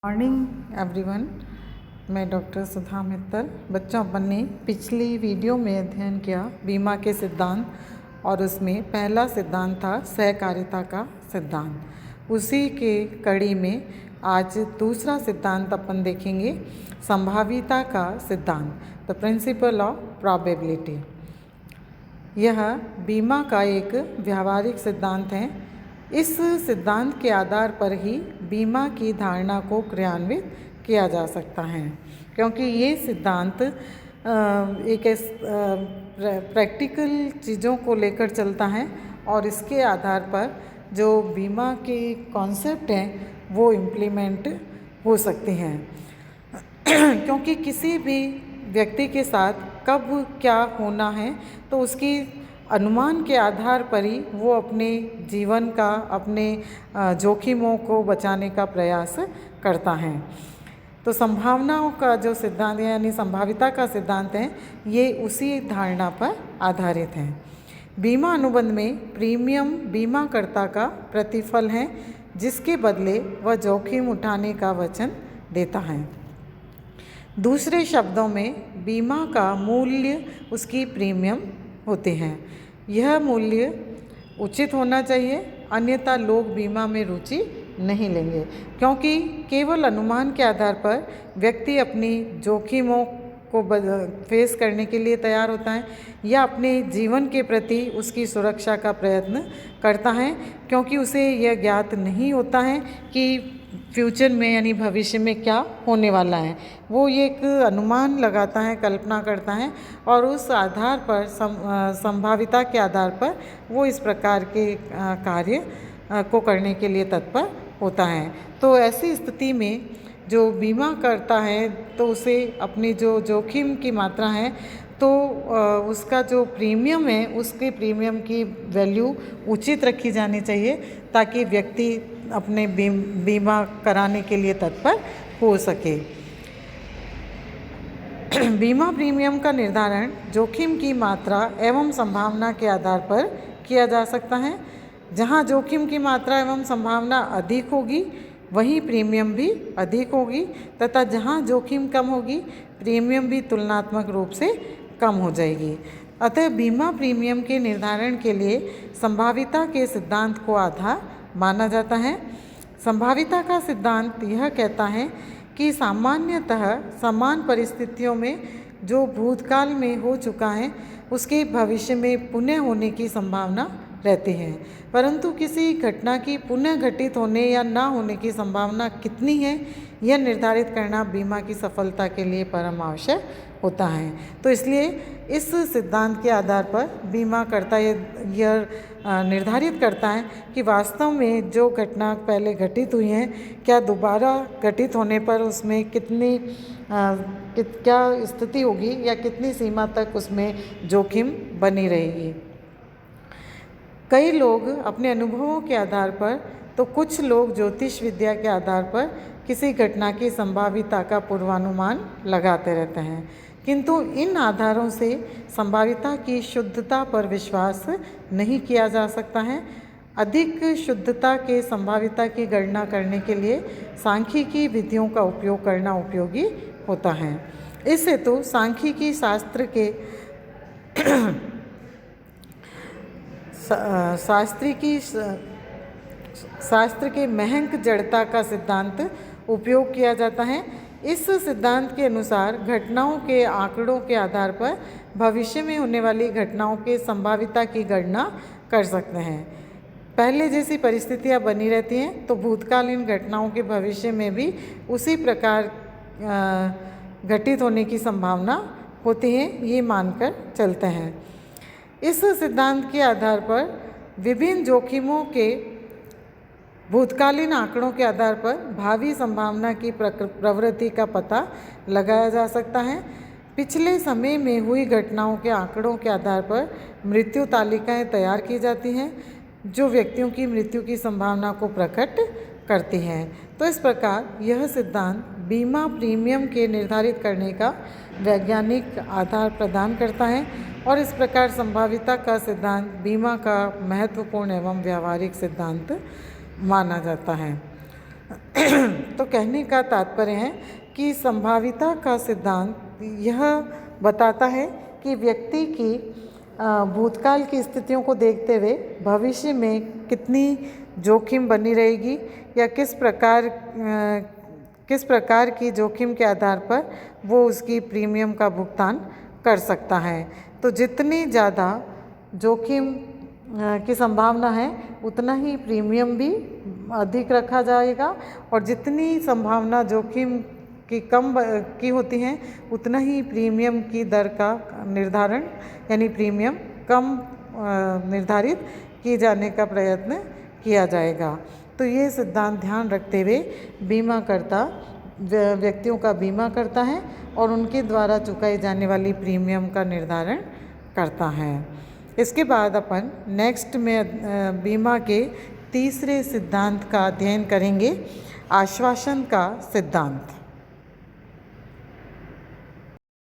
Morning everyone, मैं doctor सुधा मित्तल। बच्चों, अपन ने पिछली वीडियो में अध्ययन किया बीमा के सिद्धांत और उसमें पहला सिद्धांत था सहकारिता का सिद्धांत। उसी के कड़ी में आज दूसरा सिद्धांत अपन देखेंगे, संभाविता का सिद्धांत, द प्रिंसिपल ऑफ प्रोबेबिलिटी। यह बीमा का एक व्यावहारिक सिद्धांत है। इस सिद्धांत के आधार पर ही बीमा की धारणा को क्रियान्वित किया जा सकता है, क्योंकि ये सिद्धांत एक प्रैक्टिकल चीज़ों को लेकर चलता है और इसके आधार पर जो बीमा के कॉन्सेप्ट हैं वो इम्प्लीमेंट हो सकते हैं। क्योंकि किसी भी व्यक्ति के साथ कब क्या होना है तो उसकी अनुमान के आधार पर ही वो अपने जीवन का, अपने जोखिमों को बचाने का प्रयास करता है। तो संभावनाओं का जो सिद्धांत यानी संभाविता का सिद्धांत है, ये उसी धारणा पर आधारित है। बीमा अनुबंध में प्रीमियम बीमाकर्ता का प्रतिफल है, जिसके बदले वह जोखिम उठाने का वचन देता है। दूसरे शब्दों में बीमा का मूल्य उसकी प्रीमियम होते हैं। यह मूल्य उचित होना चाहिए, अन्यथा लोग बीमा में रुचि नहीं लेंगे, क्योंकि केवल अनुमान के आधार पर व्यक्ति अपनी जोखिमों को फेस करने के लिए तैयार होता है या अपने जीवन के प्रति उसकी सुरक्षा का प्रयत्न करता है, क्योंकि उसे यह ज्ञात नहीं होता है कि फ्यूचर में यानी भविष्य में क्या होने वाला है। वो ये एक अनुमान लगाता है, कल्पना करता है और उस आधार पर संभाविता के आधार पर वो इस प्रकार के कार्य को करने के लिए तत्पर होता है। तो ऐसी स्थिति में जो बीमा करता है तो उसे अपनी जो जोखिम की मात्रा है तो उसका जो प्रीमियम है उसके प्रीमियम की वैल्यू उचित रखी जानी चाहिए, ताकि व्यक्ति अपने बीमा कराने के लिए तत्पर हो सके। बीमा प्रीमियम का निर्धारण जोखिम की मात्रा एवं संभावना के आधार पर किया जा सकता है। जहां जोखिम की मात्रा एवं संभावना अधिक होगी वहीं प्रीमियम भी अधिक होगी, तथा जहां जोखिम कम होगी प्रीमियम भी तुलनात्मक रूप से कम हो जाएगी। अतः बीमा प्रीमियम के निर्धारण के लिए संभाविता के सिद्धांत को आधार माना जाता है। संभाविता का सिद्धांत यह कहता है कि सामान्यतः समान परिस्थितियों में जो भूतकाल में हो चुका है उसके भविष्य में पुनः होने की संभावना रहती है, परंतु किसी घटना की पुनः घटित होने या ना होने की संभावना कितनी है यह निर्धारित करना बीमा की सफलता के लिए परम आवश्यक होता है। तो इसलिए इस सिद्धांत के आधार पर बीमाकर्ता यह निर्धारित करता है कि वास्तव में जो घटना पहले घटित हुई है क्या दोबारा घटित होने पर उसमें कितनी क्या स्थिति होगी या कितनी सीमा तक उसमें जोखिम बनी रहेगी। कई लोग अपने अनुभवों के आधार पर तो कुछ लोग ज्योतिष विद्या के आधार पर किसी घटना की संभाविता का पूर्वानुमान लगाते रहते हैं, किंतु इन आधारों से संभाविता की शुद्धता पर विश्वास नहीं किया जा सकता है। अधिक शुद्धता के संभाविता की गणना करने के लिए सांख्यिकी विधियों का उपयोग करना उपयोगी होता है। इस हेतु सांख्यिकी शास्त्र के महंक जड़ता का सिद्धांत उपयोग किया जाता है। इस सिद्धांत के अनुसार घटनाओं के आंकड़ों के आधार पर भविष्य में होने वाली घटनाओं के संभाविता की गणना कर सकते हैं। पहले जैसी परिस्थितियां बनी रहती हैं तो भूतकालीन घटनाओं के भविष्य में भी उसी प्रकार घटित होने की संभावना होती है, ये मानकर चलते हैं। इस सिद्धांत के आधार पर विभिन्न जोखिमों के भूतकालीन आंकड़ों के आधार पर भावी संभावना की प्रवृत्ति का पता लगाया जा सकता है। पिछले समय में हुई घटनाओं के आंकड़ों के आधार पर मृत्यु तालिकाएं तैयार की जाती हैं, जो व्यक्तियों की मृत्यु की संभावना को प्रकट करती हैं। तो इस प्रकार यह सिद्धांत बीमा प्रीमियम के निर्धारित करने का वैज्ञानिक आधार प्रदान करता है और इस प्रकार संभाविता का सिद्धांत बीमा का महत्वपूर्ण एवं व्यावहारिक सिद्धांत माना जाता है। तो कहने का तात्पर्य है कि संभाविता का सिद्धांत यह बताता है कि व्यक्ति की भूतकाल की स्थितियों को देखते हुए भविष्य में कितनी जोखिम बनी रहेगी या किस प्रकार की जोखिम के आधार पर वो उसकी प्रीमियम का भुगतान कर सकता है। तो जितनी ज़्यादा जोखिम की संभावना है उतना ही प्रीमियम भी अधिक रखा जाएगा, और जितनी संभावना जोखिम की कम की होती हैं उतना ही प्रीमियम की दर का निर्धारण यानी प्रीमियम कम निर्धारित किए जाने का प्रयत्न किया जाएगा। तो ये सिद्धांत ध्यान रखते हुए बीमाकर्ता व्यक्तियों का बीमा करता है और उनके द्वारा चुकाई जाने वाली प्रीमियम का निर्धारण करता है। इसके बाद अपन नेक्स्ट में बीमा के तीसरे सिद्धांत का अध्ययन करेंगे, आश्वासन का सिद्धांत।